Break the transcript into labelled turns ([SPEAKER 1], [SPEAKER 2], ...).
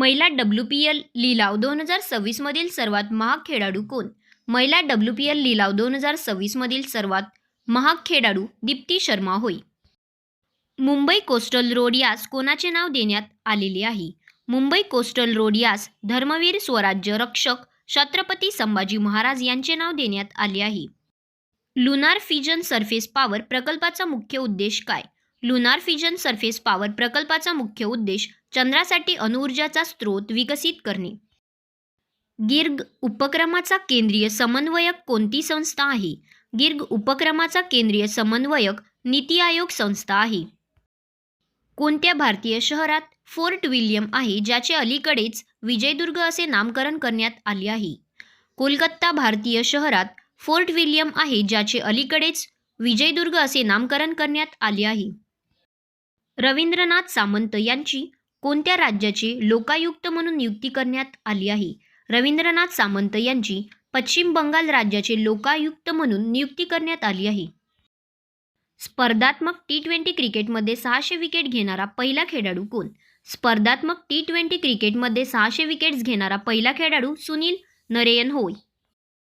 [SPEAKER 1] महिला WPL लिलाव 2026 मधील सर्वात महाग खेळाडू कोण? महिला WPL लिलाव 2026 मधील सर्वात महाग खेळाडू दीप्ती शर्मा होय. मुंबई कोस्टल रोड यास कोणाचे नाव देण्यात आलेले आहे? मुंबई कोस्टल रोड यास धर्मवीर स्वराज्य रक्षक छत्रपती संभाजी महाराज यांचे नाव देण्यात आले आहे. लुनार फ्युजन सरफेस पॉवर प्रकल्पाचा मुख्य उद्देश काय? लुनार फ्युजन सरफेस पॉवर प्रकल्पाचा मुख्य उद्देश चंद्रासाठी अणुऊर्जाचा स्रोत विकसित करणे. गिर्ग उपक्रमाचा केंद्रीय समन्वयक कोणती संस्था आहे? गिर्ग उपक्रमाचा केंद्रीय समन्वयक नीती आयोग संस्था आहे. कोणत्या भारतीय शहरात फोर्ट विल्यम आहे ज्याचे अलीकडेच विजयदुर्ग असे नामकरण करण्यात आले आहे? कोलकाता भारतीय शहरात फोर्ट विल्यम आहे ज्याचे अलीकडेच विजयदुर्ग असे नामकरण करण्यात आले आहे. रवींद्रनाथ सामंत यांची कोणत्या राज्याचे लोकायुक्त म्हणून नियुक्ती करण्यात आली आहे? रवींद्रनाथ सामंत यांची पश्चिम बंगाल राज्याचे लोकायुक्त म्हणून नियुक्ती करण्यात आली आहे. स्पर्धात्मक T20 क्रिकेटमध्ये 600 विकेट घेणारा पहिला खेळाडू कोण? स्पर्धात्मक T20 क्रिकेटमध्ये 600 विकेट्स घेणारा पहिला खेळाडू सुनील नरेन होय.